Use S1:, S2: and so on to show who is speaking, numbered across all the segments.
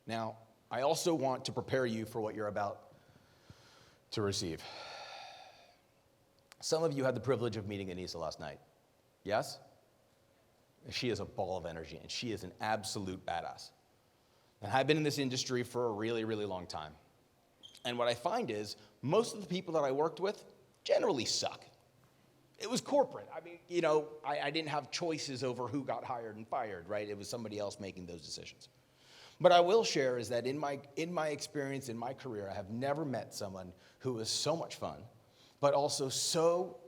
S1: Now, I also want to prepare you for what you're about to receive. Some of you had the privilege of meeting Annieca last night. Yes? She is a ball of energy, and she is an absolute badass. And I've been in this industry for a really, really long time. And what I find is most of the people that I worked with generally suck. It was corporate. I mean, I didn't have choices over who got hired and fired, right? It was somebody else making those decisions. But I will share is that in my experience, in my career, I have never met someone who was so much fun, but also so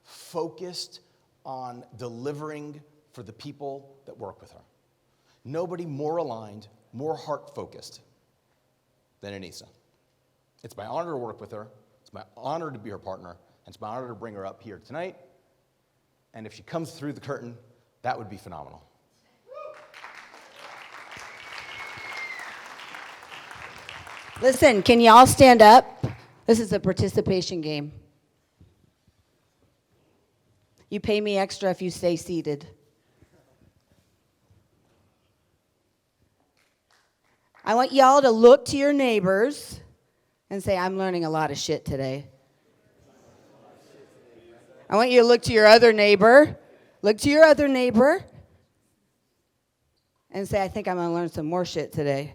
S1: focused on delivering for the people that work with her. Nobody more aligned, more heart-focused than Annieca. It's my honor to work with her. It's my honor to be her partner. And it's my honor to bring her up here tonight. And if she comes through the curtain, that would be phenomenal.
S2: Listen, can y'all stand up? This is a participation game. You pay me extra if you stay seated. I want y'all to look to your neighbors and say, I'm learning a lot of shit today. I want you to look to your other neighbor. Look to your other neighbor and say, I think I'm going to learn some more shit today.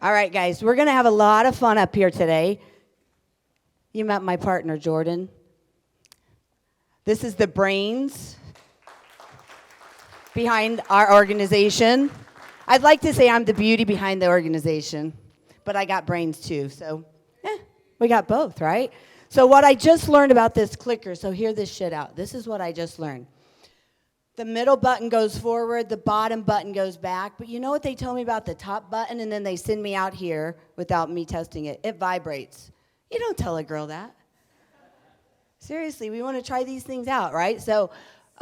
S2: All right, guys, we're going to have a lot of fun up here today. You met my partner, Jordan. This is the brains behind our organization. I'd like to say I'm the beauty behind the organization, but I got brains too, so we got both, right? So what I just learned about this clicker, so hear this shit out. This is what I just learned. The middle button goes forward, the bottom button goes back, but you know what they told me about the top button, and then they send me out here without me testing it? It vibrates. You don't tell a girl that. Seriously, we want to try these things out, right? So,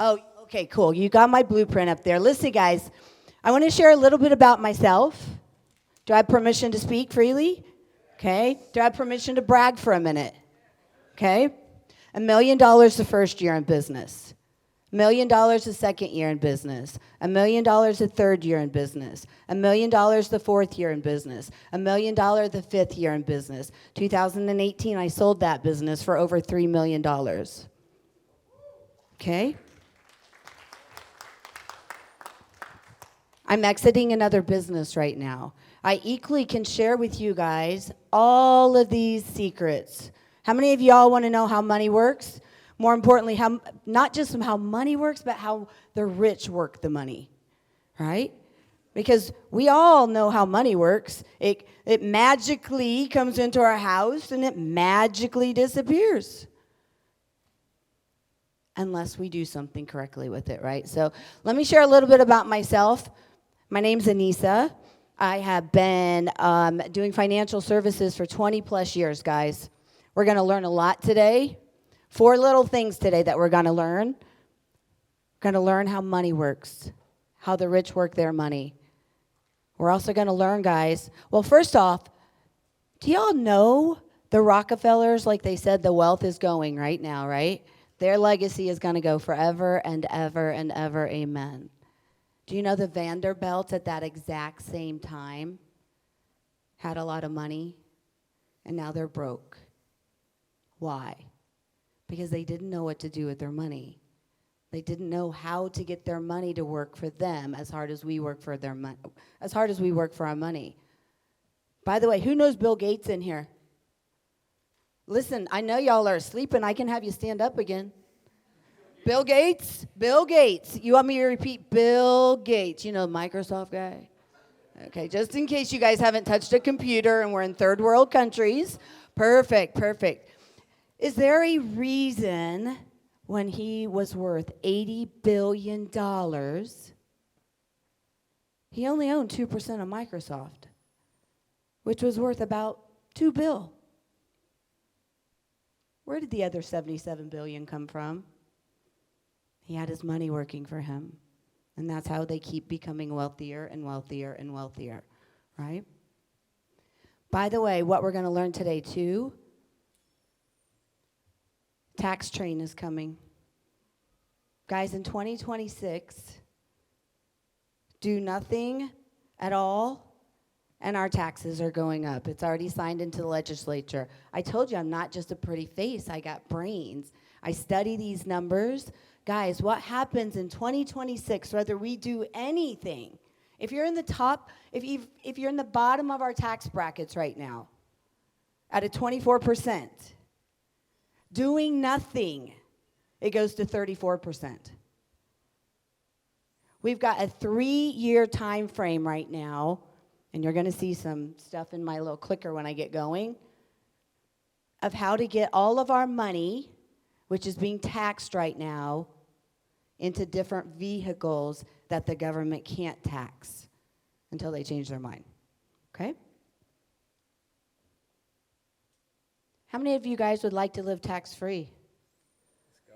S2: okay, cool. You got my blueprint up there. Listen, guys, I want to share a little bit about myself. Do I have permission to speak freely? Okay. Do I have permission to brag for a minute? Okay. $1 million the first year in business. $1 million the second year in business. $1 million the third year in business. $1 million the fourth year in business. $1 million the fifth year in business. 2018, I sold that business for over $3 million. Okay? I'm exiting another business right now. I equally can share with you guys all of these secrets. How many of y'all want to know how money works? More importantly, not just how money works, but how the rich work the money, right? Because we all know how money works. It magically comes into our house and it magically disappears. Unless we do something correctly with it, right? So let me share a little bit about myself. My name's Annieca. I have been doing financial services for 20 plus years, guys. We're going to learn a lot today. 4 little things today that we're going to learn. We're going to learn how money works, how the rich work their money. We're also going to learn, guys, well, first off, do y'all know the Rockefellers, like they said, the wealth is going right now, right? Their legacy is going to go forever and ever and ever, amen. Do you know the Vanderbilts at that exact same time had a lot of money, and now they're broke? Why? Because they didn't know what to do with their money. They didn't know how to get their money to work for them as hard as we work for their money, as hard as we work for our money. By the way, who knows Bill Gates in here? Listen, I know y'all are asleep, and I can have you stand up again. Bill Gates? Bill Gates. You want me to repeat? Bill Gates. You know, Microsoft guy? Okay, just in case you guys haven't touched a computer and we're in third world countries. Perfect, perfect. Is there a reason when he was worth $80 billion, he only owned 2% of Microsoft, which was worth about $2 billion? Where did the other $77 billion come from? He had his money working for him. And that's how they keep becoming wealthier and wealthier and wealthier, right? By the way, what we're going to learn today, too, tax train is coming. Guys, in 2026, do nothing at all, and our taxes are going up. It's already signed into the legislature. I told you I'm not just a pretty face. I got brains. I study these numbers. Guys, what happens in 2026, whether we do anything, if you're in the top, if you're in the bottom of our tax brackets right now, at a 24%, doing nothing, it goes to 34%. We've got a 3-year time frame right now, and you're going to see some stuff in my little clicker when I get going, of how to get all of our money, which is being taxed right now, into different vehicles that the government can't tax until they change their mind. Okay? How many of you guys would like to live tax-free?
S3: Let's go.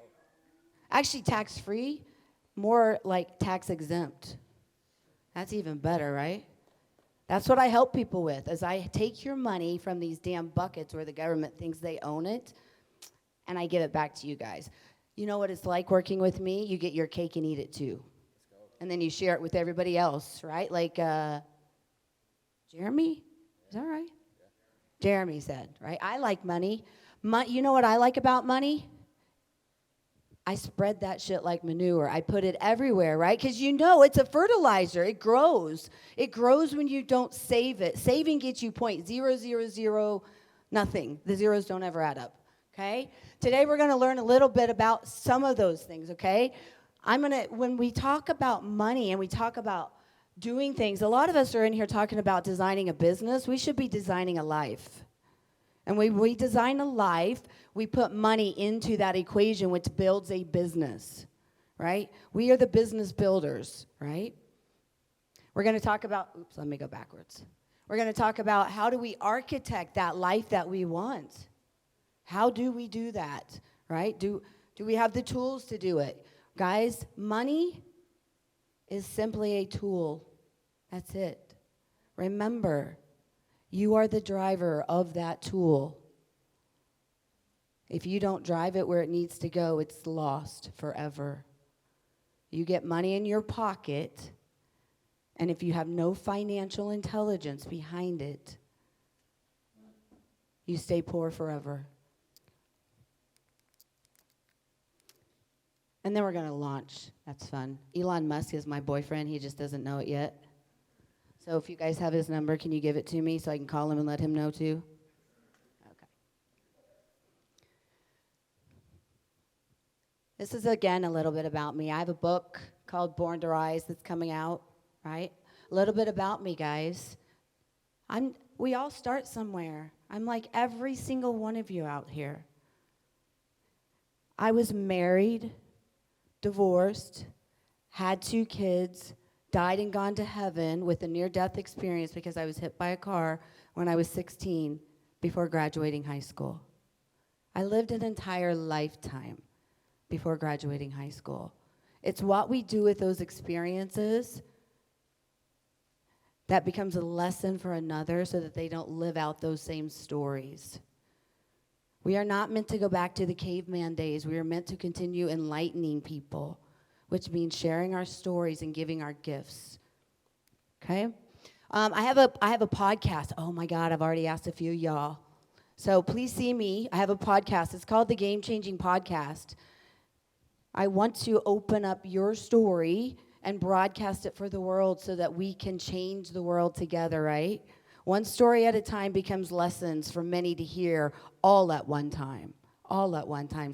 S2: Actually, tax-free, more like tax-exempt. That's even better, right? That's what I help people with, is I take your money from these damn buckets where the government thinks they own it, and I give it back to you guys. You know what it's like working with me? You get your cake and eat it too. And then you share it with everybody else, right? Like Jeremy? Is that right? Yeah. Jeremy said, right? I like money. You know what I like about money? I spread that shit like manure. I put it everywhere, right? Because you know it's a fertilizer. It grows. It grows when you don't save it. Saving gets you 0.000 nothing. The zeros don't ever add up, okay? Today we're going to learn a little bit about some of those things, okay? When we talk about money and we talk about doing things, a lot of us are in here talking about designing a business. We should be designing a life. And when we design a life, we put money into that equation, which builds a business, right? We are the business builders, right? We're going to talk about, let me go backwards. We're going to talk about how do we architect that life that we want? How do we do that, right? Do we have the tools to do it? Guys, money is simply a tool. That's it. Remember, you are the driver of that tool. If you don't drive it where it needs to go, it's lost forever. You get money in your pocket, and if you have no financial intelligence behind it, you stay poor forever. And then we're going to launch. That's fun. Elon Musk is my boyfriend. He just doesn't know it yet. So if you guys have his number, can you give it to me so I can call him and let him know too? Okay. This is, again, a little bit about me. I have a book called Born to Rise that's coming out, right? A little bit about me, guys. We all start somewhere. I'm like every single one of you out here. I was married, divorced, had 2 kids, died and gone to heaven with a near-death experience because I was hit by a car when I was 16 before graduating high school. I lived an entire lifetime before graduating high school. It's what we do with those experiences that becomes a lesson for another so that they don't live out those same stories. We are not meant to go back to the caveman days. We are meant to continue enlightening people, which means sharing our stories and giving our gifts. Okay? I have a podcast. Oh, my God, I've already asked a few of y'all. So please see me. I have a podcast. It's called The Game Changing Podcast. I want to open up your story and broadcast it for the world so that we can change the world together, right? One story at a time becomes lessons for many to hear all at one time,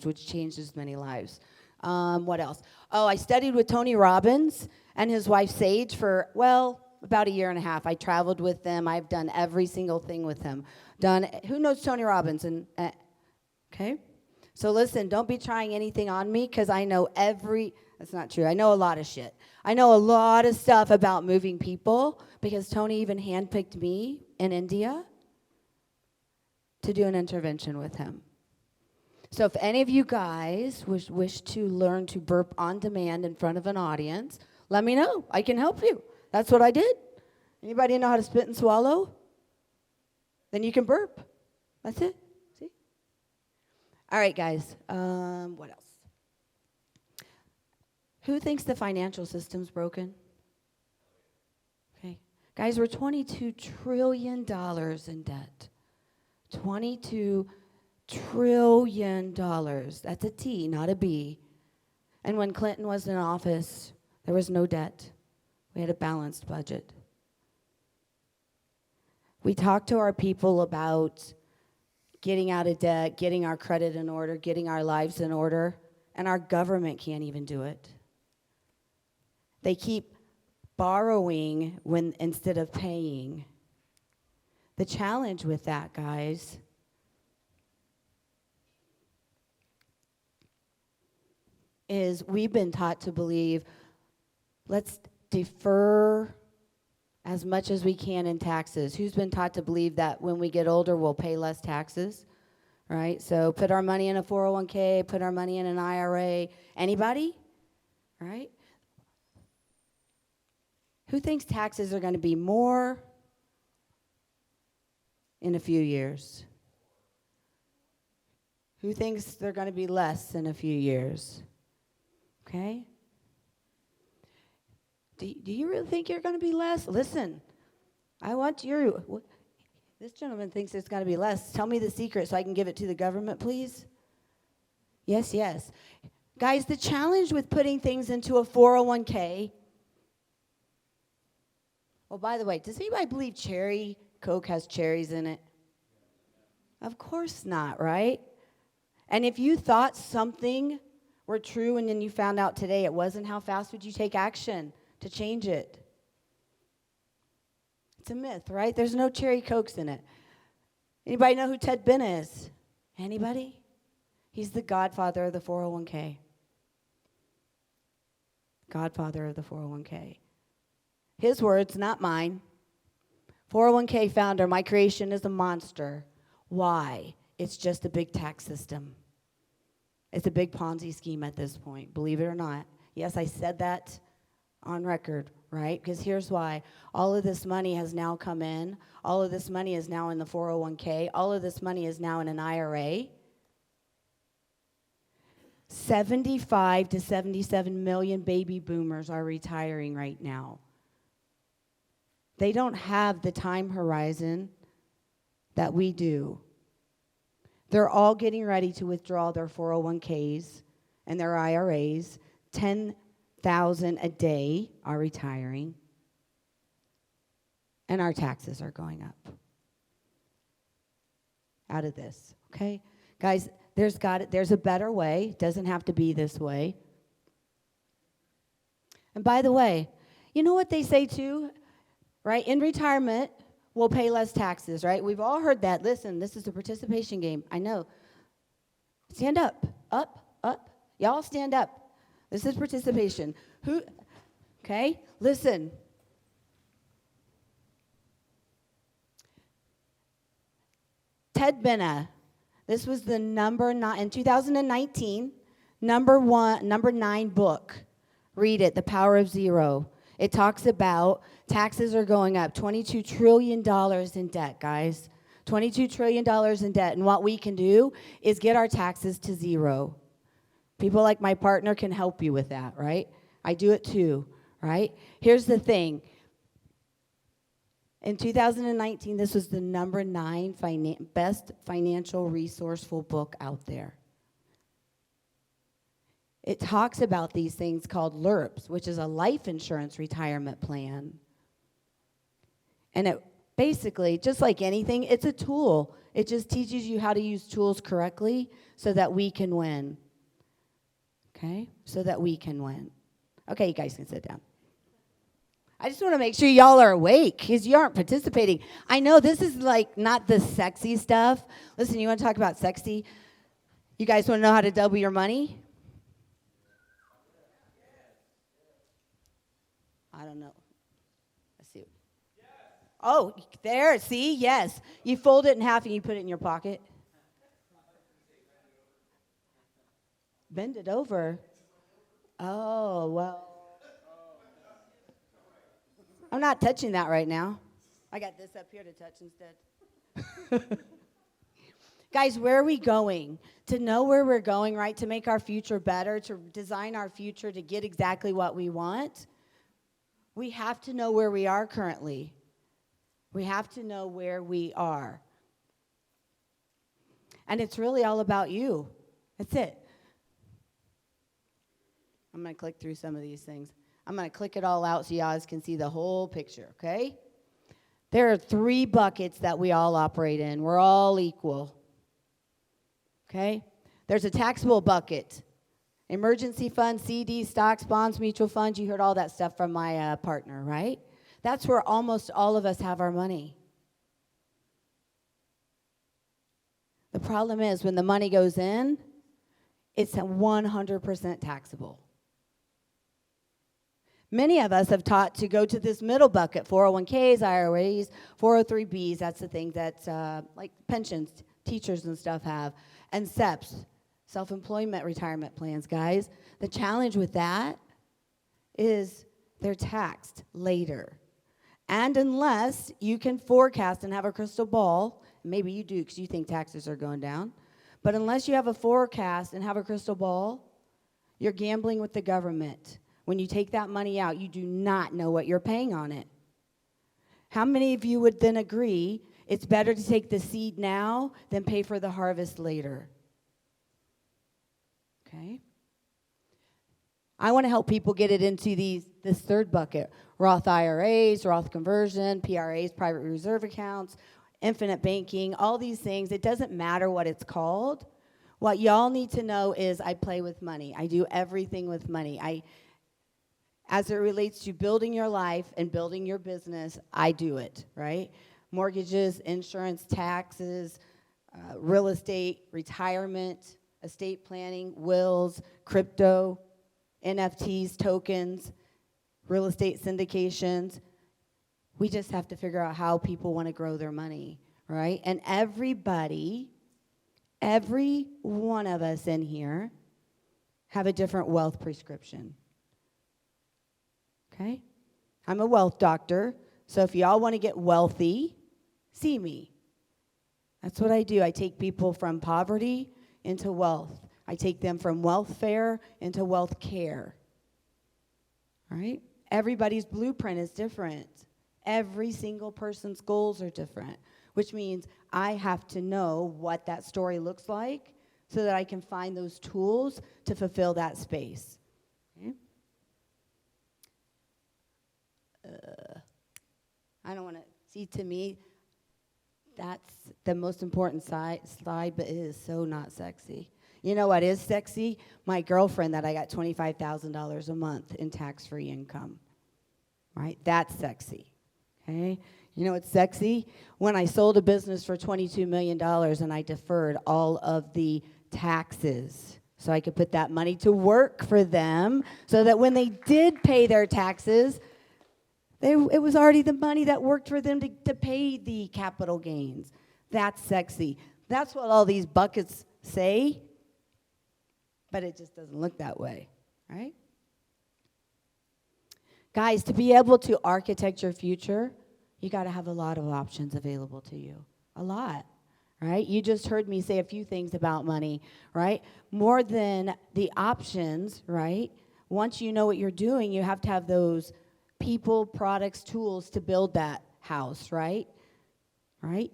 S2: which changes many lives. What else? Oh, I studied with Tony Robbins and his wife Sage for, about a year and a half. I traveled with them. I've done every single thing with him. Who knows Tony Robbins? Okay? So listen, don't be trying anything on me because I know that's not true. I know a lot of shit. I know a lot of stuff about moving people because Tony even handpicked me in India to do an intervention with him. So if any of you guys wish to learn to burp on demand in front of an audience, let me know. I can help you. That's what I did. Anybody know how to spit and swallow? Then you can burp. That's it. See? All right, guys. What else? Who thinks the financial system's broken? Guys, we're $22 trillion in debt. $22 trillion. That's a T, not a B. And when Clinton was in office, there was no debt. We had a balanced budget. We talked to our people about getting out of debt, getting our credit in order, getting our lives in order, and our government can't even do it. They keep borrowing instead of paying. The challenge with that, guys, is we've been taught to believe, let's defer as much as we can in taxes. Who's been taught to believe that when we get older, we'll pay less taxes, right? So put our money in a 401k, put our money in an IRA. Anybody? Right? Who thinks taxes are going to be more in a few years? Who thinks they're going to be less in a few years? Okay? Do you really think you're going to be less? Listen, I want you. This gentleman thinks it's going to be less. Tell me the secret so I can give it to the government, please. Yes, yes. Guys, the challenge with putting things into a 401k. Oh, by the way, does anybody believe cherry Coke has cherries in it? Of course not, right? And if you thought something were true and then you found out today it wasn't, how fast would you take action to change it? It's a myth, right? There's no cherry Cokes in it. Anybody know who Ted Benn is? Anybody? He's the godfather of the 401k. Godfather of the 401k. His words, not mine. 401k founder, my creation is a monster. Why? It's just a big tax system. It's a big Ponzi scheme at this point, believe it or not. Yes, I said that on record, right? Because here's why. All of this money has now come in. All of this money is now in the 401k. All of this money is now in an IRA. 75 to 77 million baby boomers are retiring right now. They don't have the time horizon that we do. They're all getting ready to withdraw their 401ks and their IRAs. 10,000 a day are retiring. And our taxes are going up out of this, okay? Guys, there's a better way. It doesn't have to be this way. And by the way, you know what they say too, right? In retirement, we'll pay less taxes, right? We've all heard that. Listen, this is a participation game. I know. Stand up, up. Y'all stand up. This is participation. Okay? Listen. Ted Benn, this was the in 2019, number 9 book. Read it, The Power of Zero. It talks about taxes are going up, $22 trillion in debt, guys. $22 trillion in debt. And what we can do is get our taxes to zero. People like my partner can help you with that, right? I do it too, right? Here's the thing. In 2019, this was the number 9 best financial resourceful book out there. It talks about these things called LIRPs, which is a life insurance retirement plan. And it basically, just like anything, it's a tool. It just teaches you how to use tools correctly so that we can win. Okay? So that we can win. Okay, you guys can sit down. I just want to make sure y'all are awake because you aren't participating. I know this is like not the sexy stuff. Listen, you want to talk about sexy? You guys want to know how to double your money? I don't know. Let's see. Yes. Oh, there, see? Yes. You fold it in half and you put it in your pocket. Bend it over. Oh, well. I'm not touching that right now. I got this up here to touch instead. Guys, where are we going? To know where we're going, right? To make our future better, to design our future, to get exactly what we want. We have to know where we are currently. We have to know where we are. And it's really all about you. That's it. I'm going to click through some of these things. I'm going to click it all out so you guys can see the whole picture, okay? There are 3 buckets that we all operate in. We're all equal, okay? There's a taxable bucket. Emergency fund, CDs, stocks, bonds, mutual funds. You heard all that stuff from my partner, right? That's where almost all of us have our money. The problem is when the money goes in, it's 100% taxable. Many of us have taught to go to this middle bucket, 401ks, IRAs, 403bs. That's the thing that like pensions, teachers and stuff have. And SEPs, self-employment retirement plans, guys. The challenge with that is they're taxed later. And unless you can forecast and have a crystal ball, maybe you do because you think taxes are going down, but unless you have a forecast and have a crystal ball, you're gambling with the government. When you take that money out, you do not know what you're paying on it. How many of you would then agree it's better to take the seed now than pay for the harvest later? Okay? I want to help people get it into this third bucket. Roth IRAs, Roth conversion, PRAs, private reserve accounts, infinite banking, all these things. It doesn't matter what it's called. What y'all need to know is I play with money. I do everything with money. As it relates to building your life and building your business, I do it, right? Mortgages, insurance, taxes, real estate, retirement, estate planning, wills, crypto, NFTs, tokens, real estate syndications. We just have to figure out how people want to grow their money, right? And everybody, every one of us in here have a different wealth prescription. Okay? I'm a wealth doctor, so if y'all want to get wealthy, see me. That's what I do. I take people from poverty into wealth. I take them from welfare into wealth care. All right? Everybody's blueprint is different. Every single person's goals are different, which means I have to know what that story looks like so that I can find those tools to fulfill that space. Okay? I don't want to, see, to me, that's the most important slide, but it is so not sexy. You know what is sexy? My girlfriend that I got $25,000 a month in tax-free income, right? That's sexy, okay? You know what's sexy? When I sold a business for $22 million and I deferred all of the taxes so I could put that money to work for them so that when they did pay their taxes, it was already the money that worked for them to pay the capital gains. That's sexy. That's what all these buckets say, but it just doesn't look that way, right? Guys, to be able to architect your future, you got to have a lot of options available to you. A lot, right? You just heard me say a few things about money, right? More than the options, right? Once you know what you're doing, you have to have those people, products, tools to build that house, right? Right?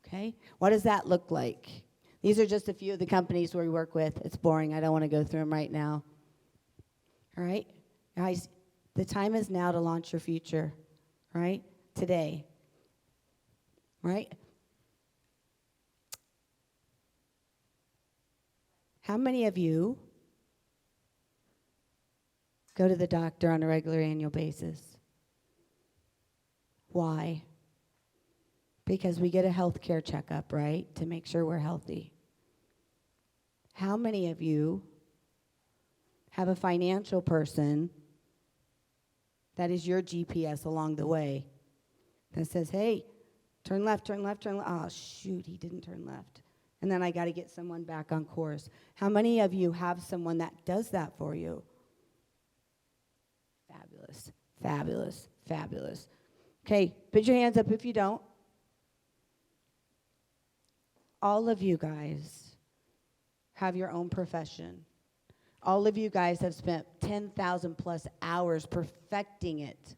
S2: Okay? What does that look like? These are just a few of the companies we work with. It's boring. I don't want to go through them right now. All right? Guys, the time is now to launch your future, right? Today. Right? How many of you go to the doctor on a regular annual basis? Why? Because we get a health care checkup, right, to make sure we're healthy. How many of you have a financial person that is your GPS along the way that says, hey, turn left, turn left, turn left. Oh, shoot, he didn't turn left. And then I got to get someone back on course. How many of you have someone that does that for you? Fabulous, fabulous, fabulous. Okay, put your hands up if you don't. All of you guys have your own profession. All of you guys have spent 10,000 plus hours perfecting it.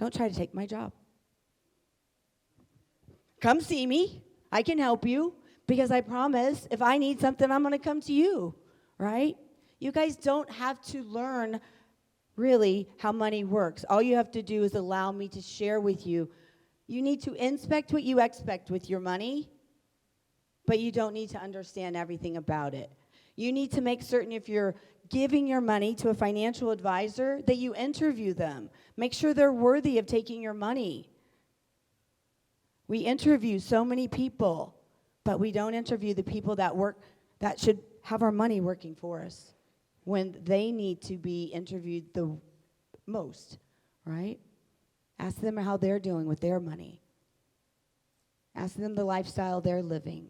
S2: Don't try to take my job. Come see me. I can help you because I promise if I need something, I'm going to come to you, right? You guys don't have to learn really how money works. All you have to do is allow me to share with you. You need to inspect what you expect with your money, but you don't need to understand everything about it. You need to make certain if you're giving your money to a financial advisor that you interview them. Make sure they're worthy of taking your money. We interview so many people, but we don't interview the people that should have our money working for us when they need to be interviewed the most, right? Ask them how they're doing with their money. Ask them the lifestyle they're living.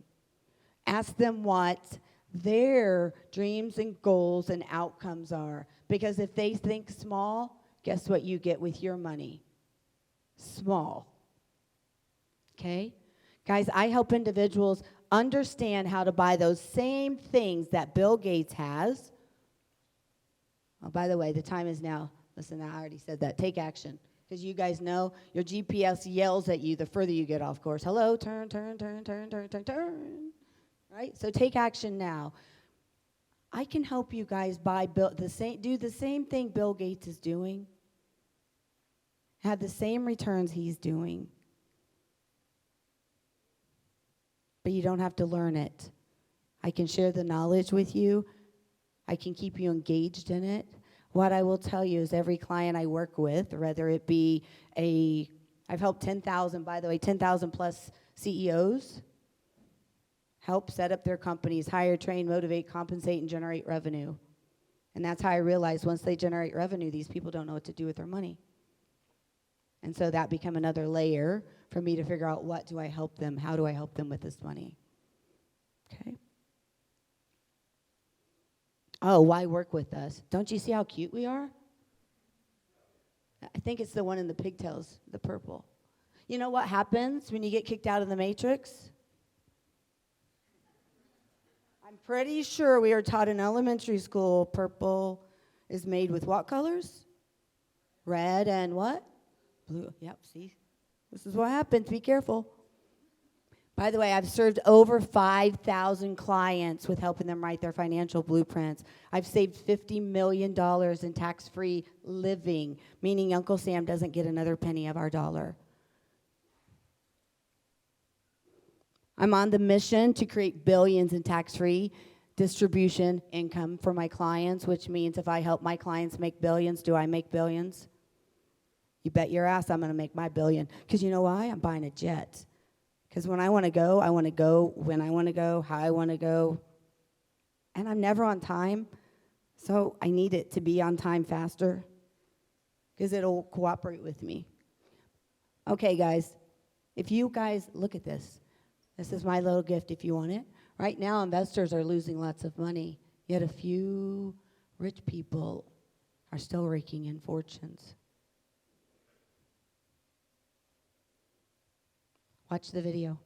S2: Ask them what their dreams and goals and outcomes are. Because if they think small, guess what you get with your money? Small. Okay? Guys, I help individuals understand how to buy those same things that Bill Gates has. Oh, by the way, the time is now. Listen, I already said that. Take action. Because you guys know your GPS yells at you the further you get off course. Hello, turn, turn, turn, turn, turn, turn, turn. Right? So take action now. I can help you guys do the same thing Bill Gates is doing. Have the same returns he's doing. But you don't have to learn it. I can share the knowledge with you. I can keep you engaged in it. What I will tell you is every client I work with, whether it be I've helped 10,000 plus CEOs help set up their companies, hire, train, motivate, compensate, and generate revenue. And that's how I realized once they generate revenue, these people don't know what to do with their money. And so that became another layer for me to figure out what do I help them, how do I help them with this money. Okay. Oh, why work with us? Don't you see how cute we are? I think it's the one in the pigtails, the purple. You know what happens when you get kicked out of the matrix? I'm pretty sure we are taught in elementary school purple is made with what colors? Red and what? Blue. Yep, see? This is what happens. Be careful. By the way, I've served over 5,000 clients with helping them write their financial blueprints. I've saved $50 million in tax-free living, meaning Uncle Sam doesn't get another penny of our dollar. I'm on the mission to create billions in tax-free distribution income for my clients, which means if I help my clients make billions, do I make billions? You bet your ass I'm going to make my billion. Because you know why? I'm buying a jet. Because when I want to go when I want to go, how I want to go. And I'm never on time. So I need it to be on time faster. Because it'll cooperate with me. Okay, guys. If you guys, look at this. This is my little gift if you want it. Right now, investors are losing lots of money. Yet a few rich people are still raking in fortunes. Watch the video.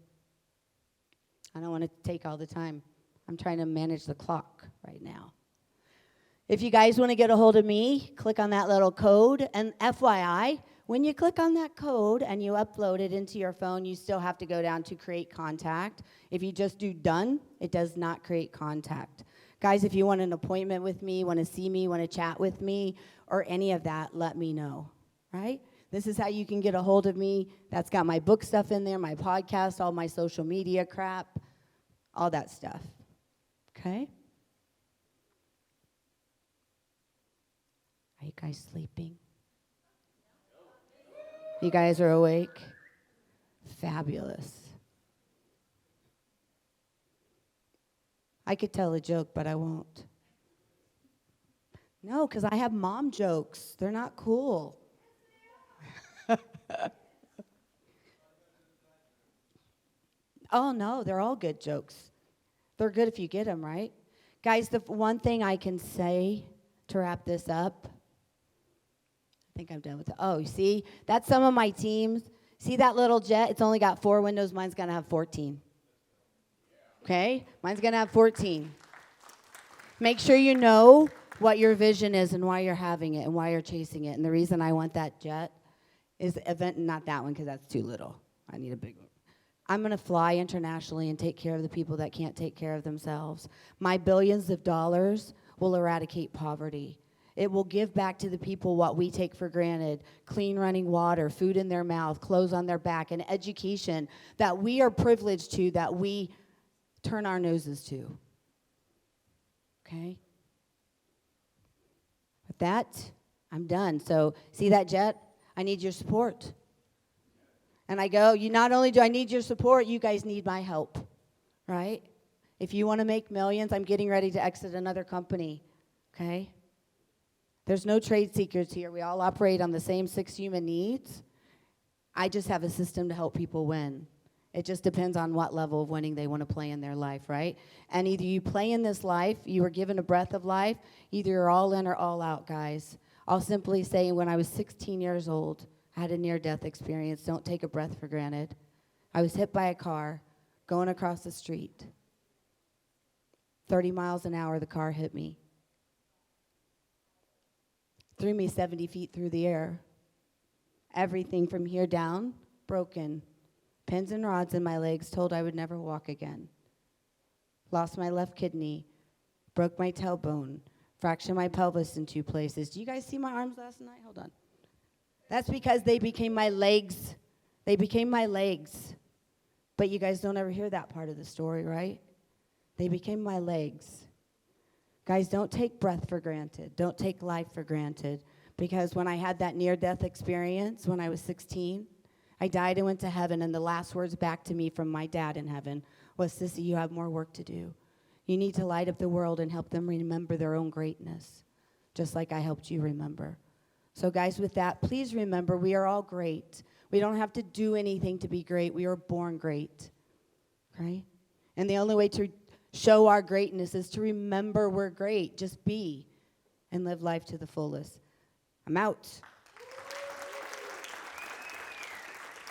S2: I don't want to take all the time. I'm trying to manage the clock right now. If you guys want to get a hold of me, click on that little code. And FYI, when you click on that code and you upload it into your phone, you still have to go down to create contact. If you just do done, it does not create contact. Guys, if you want an appointment with me, want to see me, want to chat with me, or any of that, let me know, right? This is how you can get a hold of me. That's got my book stuff in there, my podcast, all my social media crap, all that stuff. Okay? Are you guys sleeping? You guys are awake? Fabulous. I could tell a joke, but I won't. No, because I have mom jokes. They're not cool. Oh, no, they're all good jokes. They're good if you get them, right? Guys, the one thing I can say to wrap this up, I think I'm done with it. Oh, you see, that's some of my teams. See that little jet? It's only got 4 windows. Mine's going to have 14. Okay? Mine's going to have 14. Make sure you know what your vision is and why you're having it and why you're chasing it. And the reason I want that jet is the event, not that one because that's too little. I need a big one. I'm going to fly internationally and take care of the people that can't take care of themselves. My billions of dollars will eradicate poverty. It will give back to the people what we take for granted: clean running water, food in their mouth, clothes on their back, and education that we are privileged to, that we turn our noses to. Okay? With that, I'm done. So, see that jet? I need your support. And I go, you not only do I need your support, you guys need my help, right? If you want to make millions, I'm getting ready to exit another company, okay? There's no trade secrets here. We all operate on the same 6 human needs. I just have a system to help people win. It just depends on what level of winning they want to play in their life, right? And either you play in this life, you were given a breath of life, either you're all in or all out, guys. I'll simply say, when I was 16 years old, I had a near-death experience. Don't take a breath for granted. I was hit by a car going across the street. 30 miles an hour, the car hit me. Threw me 70 feet through the air. Everything from here down, broken. Pins and rods in my legs, told I would never walk again. Lost my left kidney. Broke my tailbone. Fractured my pelvis in 2 places. Do you guys see my arms last night? Hold on. That's because they became my legs. They became my legs. But you guys don't ever hear that part of the story, right? They became my legs. Guys, don't take breath for granted. Don't take life for granted. Because when I had that near-death experience when I was 16, I died and went to heaven, and the last words back to me from my dad in heaven was, "Sissy, you have more work to do. You need to light up the world and help them remember their own greatness, just like I helped you remember." So guys, with that, please remember, we are all great. We don't have to do anything to be great. We are born great, okay? And the only way to show our greatness is to remember we're great. Just be and live life to the fullest. I'm out.